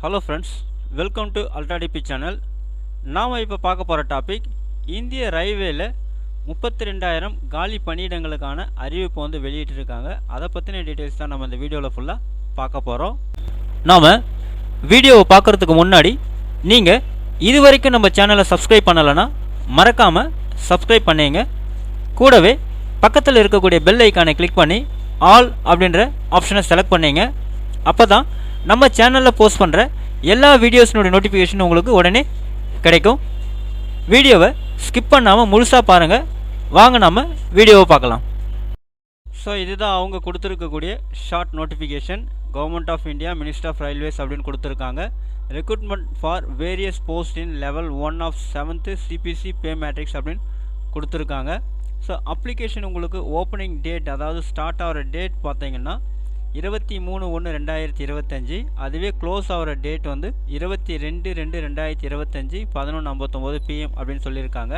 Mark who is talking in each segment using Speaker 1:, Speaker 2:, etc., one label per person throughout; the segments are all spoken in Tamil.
Speaker 1: ஹலோ ஃப்ரெண்ட்ஸ், வெல்கம் டு அல்ட்ராடிபி சேனல். நாம் இப்போ பார்க்க போகிற டாபிக் இந்திய ரயில்வேல 32,000 காலி பணியிடங்களுக்கான அறிவிப்பு வந்து வெளியிட்டிருக்காங்க. அதை பற்றின டீட்டெயில்ஸ் தான் நம்ம இந்த வீடியோவில் ஃபுல்லாக பார்க்க போகிறோம். நாம் வீடியோவை பார்க்குறதுக்கு முன்னாடி நீங்கள் இது வரைக்கும் நம்ம சேனலை சப்ஸ்கிரைப் பண்ணலைன்னா மறக்காமல் சப்ஸ்கிரைப் பண்ணிங்க. கூடவே பக்கத்தில் இருக்கக்கூடிய பெல் ஐக்கானை கிளிக் பண்ணி ஆல் அப்படின்ற ஆப்ஷனை செலக்ட் பண்ணிங்க. அப்போ தான் நம்ம சேனலில் போஸ்ட் பண்ணுற எல்லா வீடியோஸ்னுடைய நோட்டிஃபிகேஷன் உங்களுக்கு உடனே கிடைக்கும். வீடியோவை ஸ்கிப் பண்ணாமல் முழுசாக பாருங்கள். வாங்க நம்ம வீடியோவை பார்க்கலாம். ஸோ இதுதான் அவங்க கொடுத்துருக்கக்கூடிய short notification. Government of India, minister of railways அப்படின்னு கொடுத்துருக்காங்க. Recruitment for various post in level 1 of 7th CPC pay matrix அப்படின்னு கொடுத்துருக்காங்க. ஸோ அப்ளிகேஷன் உங்களுக்கு ஓப்பனிங் டேட், அதாவது ஸ்டார்ட் ஆகிற டேட் பார்த்தீங்கன்னா 23/1/2025. அதுவே க்ளோஸ் ஆகிற டேட் வந்து 22/2/2025 11:59 PM அப்படின்னு சொல்லியிருக்காங்க.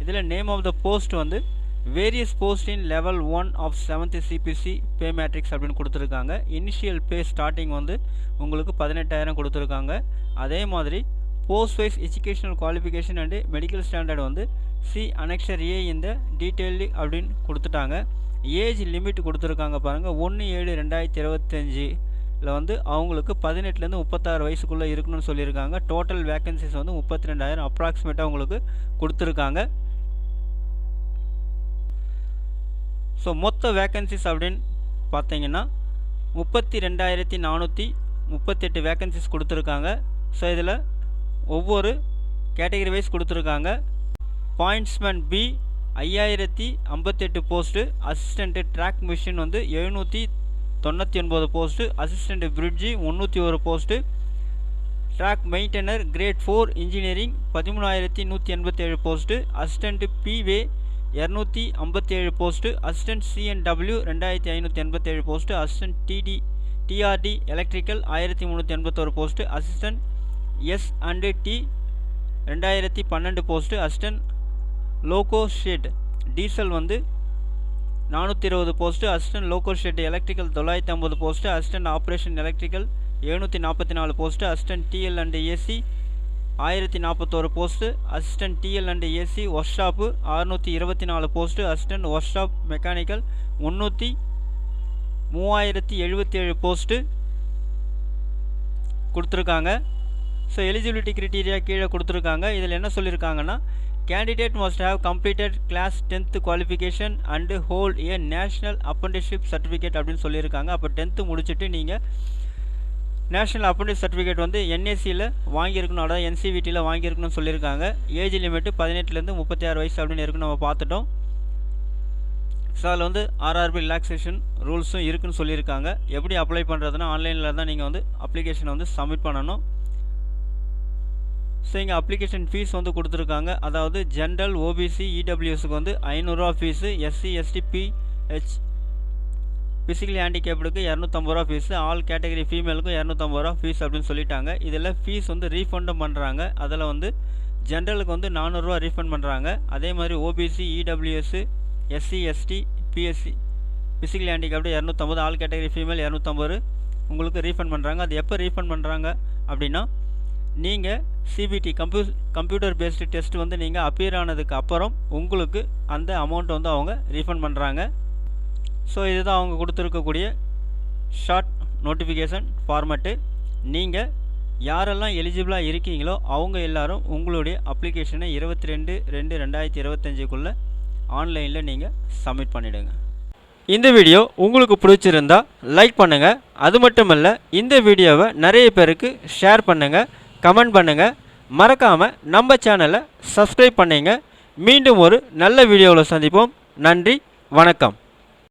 Speaker 1: இதில் நேம் ஆஃப் த போஸ்ட் வந்து various post in level 1 of 7th CPC pay matrix அப்படின்னு கொடுத்துருக்காங்க. இனிஷியல் பே ஸ்டார்டிங் வந்து உங்களுக்கு 18,000 கொடுத்துருக்காங்க. அதே மாதிரி post wise educational qualification and medical standard வந்து சி அனெக்ஷர் ஏ இந்த டீட்டெயில்டு அப்படின்னு கொடுத்துட்டாங்க. ஏஜ் லிமிட் கொடுத்துருக்காங்க பாருங்கள். 1/7/2025 வந்து அவங்களுக்கு 18லேருந்து 36 வயசுக்குள்ளே இருக்கணும்னு சொல்லியிருக்காங்க. டோட்டல் வேக்கன்சிஸ் வந்து 32,000 அப்ராக்சிமேட்டாக உங்களுக்கு கொடுத்துருக்காங்க. ஸோ மொத்த வேக்கன்சிஸ் அப்படின்னு பார்த்தீங்கன்னா 32,438 வேக்கன்சிஸ் கொடுத்துருக்காங்க. ஸோ இதில் ஒவ்வொரு கேட்டகரி வைஸ் கொடுத்துருக்காங்க. Pointsman B 5,058 post, assistant track machine வந்து 799 post, assistant bridge 301 post, track maintainer grade 4 engineering 13,187 post, assistant P way 257 post, assistant CNW 2,587 post, assistant TRD electrical 1,381 post, assistant S and T 2,012 post, assistant loco shed diesel வந்து 420 post, assistant loco shed electrical 950 post, assistant operation electrical 744 post, assistant TL and AC 1,041 post, assistant TL and AC workshop 624 post, assistant workshop mechanical 3,077 post கொடுத்துருக்காங்க. ஸோ எலிஜிபிலிட்டி கிரைட்டீரியா கீழே கொடுத்துருக்காங்க. இதில் என்ன சொல்லியிருக்காங்கன்னா, candidate must have completed class 10th qualification and hold a national apprenticeship certificate அப்படின்னு சொல்லியிருக்காங்க. அப்போ 10th முடிச்சுட்டு நீங்கள் நேஷ்னல் அப்ரெண்டிஸ் சர்டிஃபிகேட் வந்து என்ஏசியில் வாங்கியிருக்கணும், அதாவது என்சிவிடியில் வாங்கியிருக்கணும்னு சொல்லியிருக்காங்க. ஏஜ் லிமிட்டு 18லேருந்து 36 வயசு அப்படின்னு இருக்குன்னு நம்ம பார்த்துட்டோம். ஸோ அதில் வந்து ஆர்ஆர்பி ரிலாக்ஸேஷன் ரூல்ஸும் இருக்குன்னு சொல்லியிருக்காங்க. எப்படி அப்ளை பண்ணுறதுன்னா ஆன்லைனில் தான் நீங்கள் வந்து அப்ளிகேஷனை வந்து சப்மிட் பண்ணணும். ஸோ இங்கே அப்ளிகேஷன் ஃபீஸ் வந்து கொடுத்துருக்காங்க. அதாவது ஜென்ரல், ஓபிசி, இடபிள்யூஎஸ்க்கு வந்து 500 ரூபா fees, SC ST PH physically ஹேண்டிகேப்டுக்கு 250 ரூபா ஃபீஸு, ஆல் கேட்டகரி ஃபீமேலுக்கும் 250 ரூபா ஃபீஸ் அப்படின்னு சொல்லிட்டாங்க. இதில் ஃபீஸ் வந்து ரீஃபண்டும் பண்ணுறாங்க. அதில் வந்து ஜென்ரலுக்கு வந்து 400 ரூபா ரீஃபண்ட் பண்ணுறாங்க. அதே மாதிரி OBC, EWS, SC ST PSC physically handicapped 250, all category female 250 உங்களுக்கு ரீஃபண்ட் பண்ணுறாங்க. அது எப்போ ரீஃபண்ட் பண்ணுறாங்க அப்படின்னா, நீங்கள் சிபிடி கம்ப்யூட்டர் பேஸ்டு டெஸ்ட் வந்து நீங்கள் அப்பியர் ஆனதுக்கு அப்புறம் உங்களுக்கு அந்த அமௌண்ட் வந்து அவங்க ரீஃபண்ட் பண்ணுறாங்க. ஸோ இதுதான் அவங்க கொடுத்துருக்கக்கூடிய ஷார்ட் நோட்டிஃபிகேஷன் ஃபார்மேட்டு. நீங்கள் யாரெல்லாம் எலிஜிபிளாக இருக்கீங்களோ அவங்க எல்லோரும் உங்களுடைய அப்ளிகேஷனை 22/2/2025 ஆன்லைனில் நீங்கள் சப்மிட் பண்ணிவிடுங்க. இந்த வீடியோ உங்களுக்கு பிடிச்சிருந்தா லைக் பண்ணுங்கள். அது மட்டும் இல்லை, இந்த வீடியோவை நிறைய பேருக்கு ஷேர் பண்ணுங்கள், கமெண்ட் பண்ணுங்கள். மறக்காமல் நம்ம சேனலை சப்ஸ்கிரைப் பண்ணிங்க. மீண்டும் ஒரு நல்ல வீடியோவில் சந்திப்போம். நன்றி, வணக்கம்.